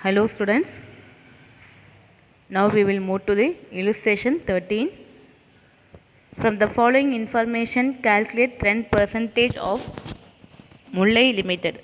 Hello students, now we will move to the illustration 13. From the following information calculate trend percentage of Mullai Limited.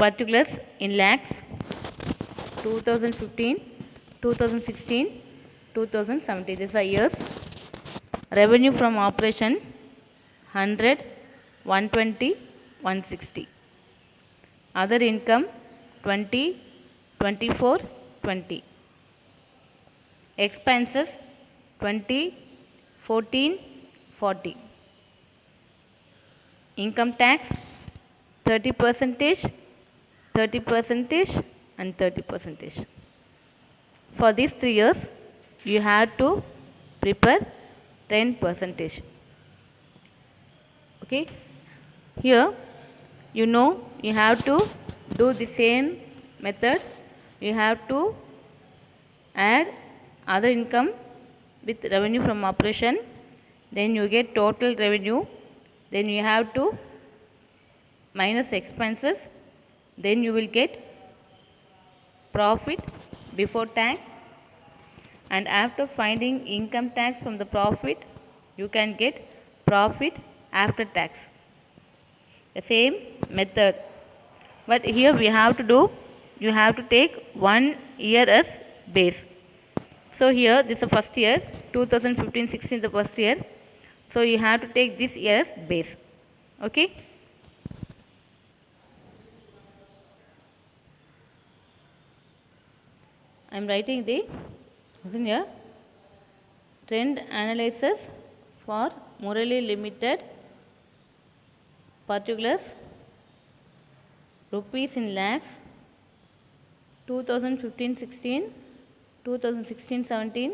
Particulars in lakhs 2015, 2016, 2017. These are years. Revenue from operation 100, 120, 160. Other income 20, 24, 20. Expenses 20, 14, 40. Income tax 30%, 30% and 30%. For these 3 years, you have to prepare 10%. Okay. Here, you know you have to do the same method. You have to add other income with revenue from operation, then you get total revenue, then you have to minus expenses, then you will get profit before tax, and after finding income tax from the profit, you can get profit after tax. The same method, but here we have to do, you have to take 1 year as base. So here this is the first year, 2015-16 the first year. So you have to take this year as base. Okay. I am writing the here trend analysis for Murali Limited. Particulars rupees in lakhs 2015-16, 2016-17,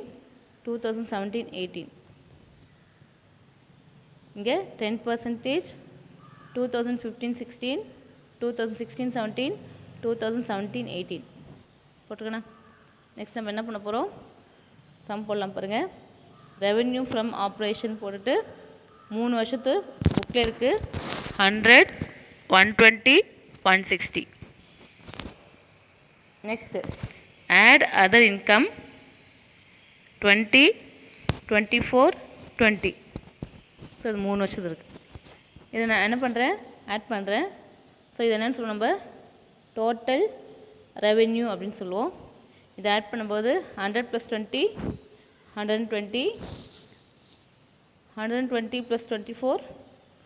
2017-18. இங்கே 10%, 2015-16, 2016-17, 2017-18 போட்டுக்கண்ணா. Next நம்ம என்ன பண்ண போகிறோம், some போடலாம் பாருங்கள். Revenue from operation போட்டுட்டு 3 வருஷத்து புக்கில் இருக்குது. 100, 120, 160. Next, add other income 20, 24, 20. So இது 3 வருஷத்து இருக்குது. இதை நான் என்ன பண்ணுறேன், ஆட் பண்ணுறேன். ஸோ இது என்னென்னு சொல்லுவோம், நம்ம டோட்டல் ரெவென்யூ அப்படின்னு சொல்லுவோம். இதை ஆட் பண்ணும்போது 100 + 20, 120, 120 + 24,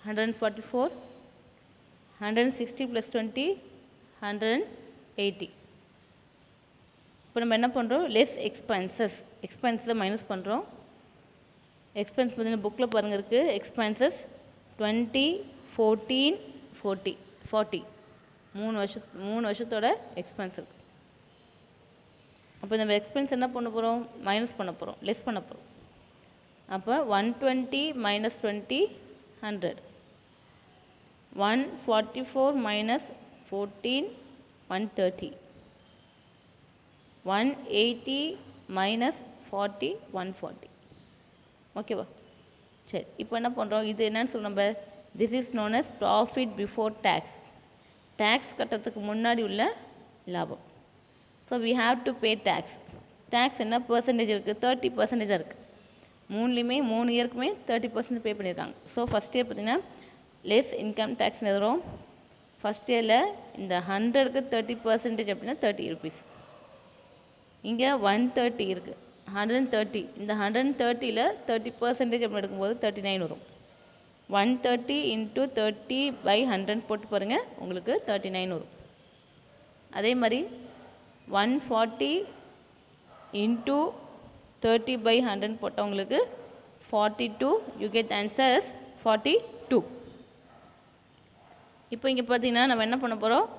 144, 160 + 20, 180. இப்போ நம்ம என்ன பண்ணுறோம், லெஸ் எக்ஸ்பென்சஸ், எக்ஸ்பென்ஸை மைனஸ் பண்ணுறோம். எக்ஸ்பென்ஸ் பார்த்தீங்கன்னா புக்கில் பாருங்கள் இருக்குது. எக்ஸ்பென்சஸ் 20, 14, 40, 40. 3 வருஷத்தோட எக்ஸ்பென்ஸ் இருக்குது. அப்போ நம்ம எக்ஸ்பென்ஸ் என்ன பண்ண போகிறோம், மைனஸ் பண்ண போகிறோம், லெஸ் பண்ண போகிறோம். அப்போ 120 - 20, 100. 144 - 14, 130. 180 - 40, 140. ஓகேவா? சரி, இப்போ என்ன பண்ணுறோம், இது என்னன்னு சொல்ல நம்ம, this is known as profit before tax. Tax கட்டுறதுக்கு முன்னாடி உள்ள லாபம். So we have to pay tax. டேக்ஸ் என்ன பர்சன்டேஜ் இருக்குது, 30% இருக்குது. 3 இயருக்குமே 30% பே பண்ணியிருக்காங்க. ஸோ ஃபஸ்ட் இயர் பார்த்திங்கன்னா லெஸ் இன்கம் டேக்ஸ்னு எழுதுகிறோம். ஃபஸ்ட் இயரில் இந்த 100க்கு 30% அப்படின்னா 30 rupees. இங்கே 130 இருக்குது, 130. இந்த 130ல் 30% அப்படின்னு எடுக்கும்போது 39 வரும். 130 × 30/100 போட்டு பாருங்கள், உங்களுக்கு 39 வரும். அதே மாதிரி 140 × 30/100 போட்டவங்களுக்கு 42. You get answer as 42. இப்போ இங்கே பார்த்தீங்கன்னா நம்ம என்ன பண்ண போகிறோம்,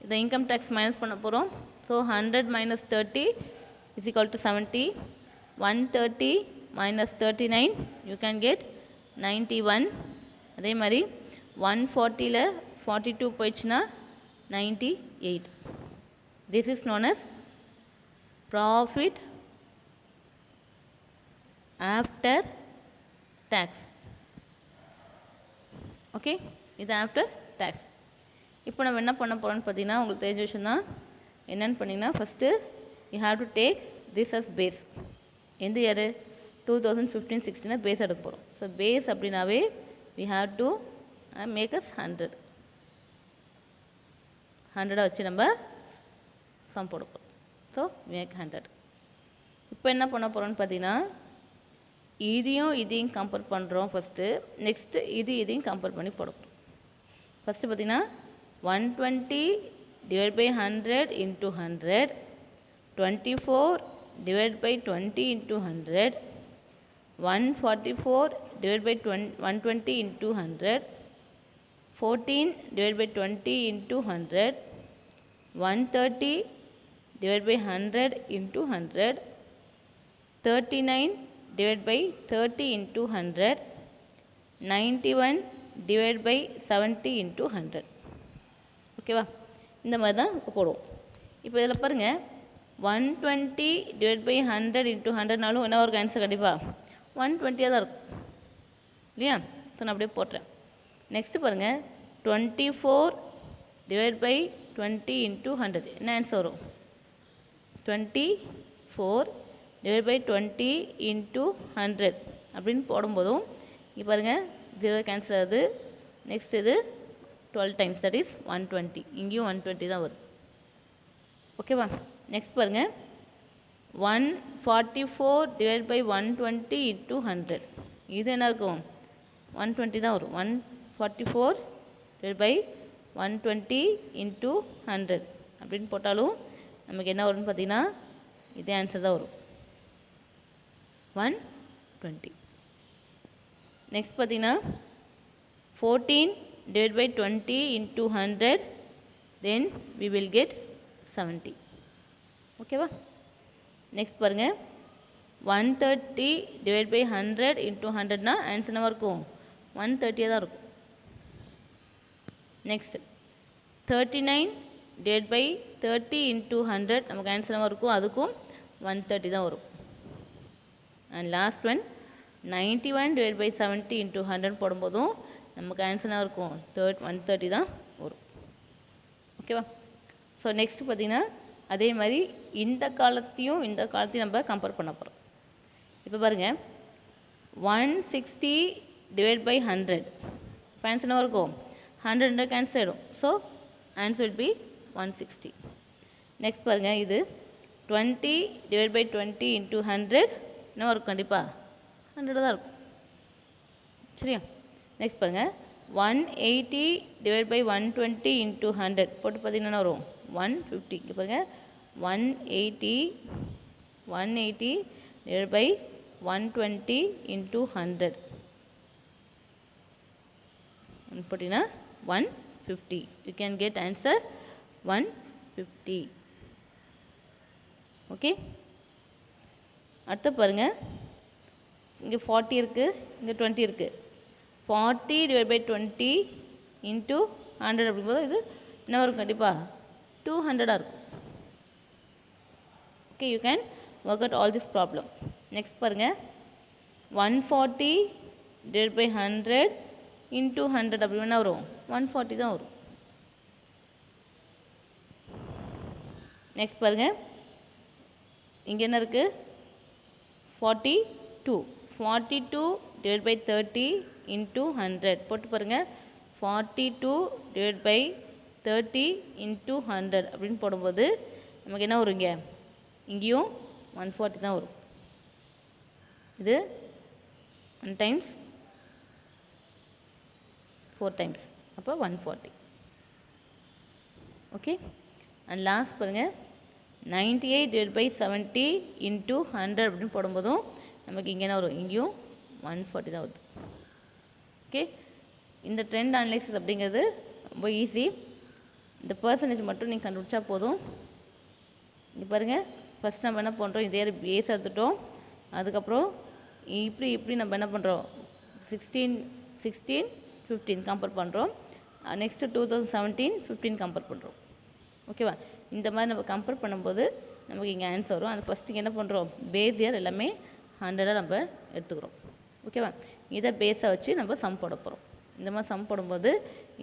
இந்த இன்கம் டேக்ஸ் மைனஸ் பண்ண போகிறோம். ஸோ 100 - 30 = 70. 130 - 39 you can get 91. அதே மாதிரி 140ல் 42 போயிடுச்சுன்னா 98. This is known as profit after tax. Okay, இது ஆஃப்டர் டேக்ஸ். இப்போ நம்ம என்ன பண்ண போகிறோம்னு பார்த்தீங்கன்னா உங்களுக்கு தெரிஞ்ச விஷயம் தான். என்னென்னு பண்ணிங்கன்னா first you have to take this as base. எந்த இயர் 2015-16 பேஸ் எடுக்க போகிறோம். ஸோ பேஸ் அப்படின்னாவே we have to make as 100 வச்சு நம்ம சம் போட போகிறோம். So make 100. இப்போ என்ன பண்ண போகிறோம்னு பார்த்தீங்கன்னா இதையும் கம்பேர் பண்ணுறோம் ஃபஸ்ட்டு. நெக்ஸ்ட்டு இதையும் கம்பேர் பண்ணி போட போகிறோம். ஃபஸ்ட்டு பார்த்தீங்கன்னா 120 divided by 100 into 100, 24 divided by 20 into 100, 144 divided by 120 into 100, 14 divided by 20 into 100, 130 divided by 100 into 100, 39 divided by 30 into 100, 91 divided by 70 into 100. ஓகேவா? இந்த மாதிரி தான் இப்போ போடுவோம். இப்போ இதில் பாருங்கள் 120 divided by 100 into 100நாலும் என்ன ஒரு ஆன்சர் கண்டிப்பாக 120 தான் இருக்கும் இல்லையா? ஸோ நான் அப்படியே போட்டுறேன். நெக்ஸ்ட்டு பாருங்கள் 24 divided by 20 into 100 என்ன ஆன்சர் வரும்? 24 divided by 20 into 100 அப்படின்னு போடும்போதும் இங்கே பாருங்கள் 0 கேன்சல் ஆகுது. நெக்ஸ்ட் இது 12 times, that is 120. இங்கேயும் 120 தான் வருது. ஓகேவா? நெக்ஸ்ட் பாருங்கள் 144 divided by 120 into 100 இது என்ன இருக்கும்? 120 தான் வரும். 144 divided by 120 into 100 அப்படின்னு போட்டாலும் நமக்கு என்ன வரும்னு பார்த்தீங்கன்னா இதே ஆன்சர் தான் வரும், 120. நெக்ஸ்ட் பார்த்தீங்கன்னா 14 divided by 20 into 100, then we will get 70. ஓகேவா? நெக்ஸ்ட் பாருங்கள் 130 divided by 100 into 100னா ஆன்சர் என்ன இருக்கும்? 130 தான் இருக்கும். நெக்ஸ்ட் 39 divided by 30 into 100 நமக்கு ஆன்சர் என்ன இருக்கும்? அதுக்கும் 130 தான் வரும். And last one 91 divided by 70 into 100 போடும்போதும் நமக்கு ஆன்சர் என்ன இருக்கும்? 130 தான் வரும். ஓகேவா? ஸோ நெக்ஸ்ட் பார்த்திங்கன்னா அதே மாதிரி இந்த காலத்தையும் நம்ம கம்பேர் பண்ண போகிறோம். இப்போ பாருங்கள் 160 divided by 100 இப்போ ஆன்சர் என்ன இருக்கும்? 100 கேன்சல் ஆகிடும். So answer will be 160. Next பாருங்கள் இது 20 divided by 20 into 100 என்ன இருக்கும்? கண்டிப்பாக 100 தான் இருக்கும். சரியா? நெக்ஸ்ட் பாருங்கள் 180 divided by 120 into 100 போட்டு பார்த்தீங்கன்னா என்ன வரும்? 150. இங்கே பாருங்கள் 180 divided by 120 into 100 போட்டிங்கன்னா 150. You can get answer 150. Okay, அடுத்து பாருங்கள் இங்கே 40 இருக்குது, இங்கே 20 இருக்குது. 40 divided by 20 into 100 அப்படிங்கும்போது இது என்ன வரும்? கண்டிப்பாக 200 இருக்கும். Okay, you can work out all this problem. Next பாருங்கள் 140 divided by 100 into 100 அப்படி என்ன வரும்? 140 தான் வரும். நெக்ஸ்ட் பாருங்கள் இங்கே என்ன இருக்குது? 42 divided by 30 into 100 போட்டு பாருங்கள் 42 divided by 30 into 100 அப்படின்னு போடும்போது நமக்கு என்ன வரும்? இங்கேயும் 140 தான் வரும். இது 1 times 4 times அப்போ 140. ஓகே, அண்ட் லாஸ்ட் பாருங்கள் 98 divided by 70 into 100 அப்படின்னு போடும்போதும் நமக்கு இங்கே என்ன வரும்? இங்கேயும் 140 தான் வருது. ஓகே, இந்த ட்ரெண்ட் அனலைசிஸ் அப்படிங்கிறது ரொம்ப ஈஸி. இந்த பர்சன்டேஜ் மட்டும் நீங்கள் கண்டுபிடிச்சா போதும். இங்கே பாருங்கள் ஃபஸ்ட் நம்ம என்ன பண்ணுறோம்? இதே பேஸ் எடுத்துட்டோம். அதுக்கப்புறம் இப்படி நம்ம என்ன பண்ணுறோம்? 16 15 கம்பேர் பண்ணுறோம். நெக்ஸ்ட்டு 2017 15 கம்பேர் பண்ணுறோம். ஓகேவா? இந்த மாதிரி நம்ம கம்பேர் பண்ணும்போது நமக்கு இங்கே ஆன்சர் வரும். அது ஃபஸ்ட்டு என்ன பண்ணுறோம்? பேஸ் இயர் எல்லாமே 100 நம்ம எடுத்துக்கிறோம். ஓகேவா? இதை பேஸை வச்சு நம்ம சம் போட போகிறோம். இந்த மாதிரி சம் போடும்போது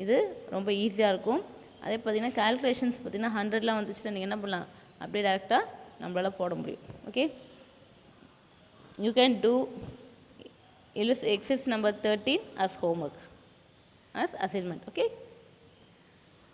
இது ரொம்ப ஈஸியாக இருக்கும். அதே பார்த்தீங்கன்னா கால்குலேஷன்ஸ் பார்த்தீங்கன்னா 100லாம் வந்துச்சுன்னா நீங்கள் என்ன பண்ணலாம், அப்படியே டேரெக்டாக நம்மளால் போட முடியும். Okay, you can do exercise number 13 as homework, as assignment. Okay.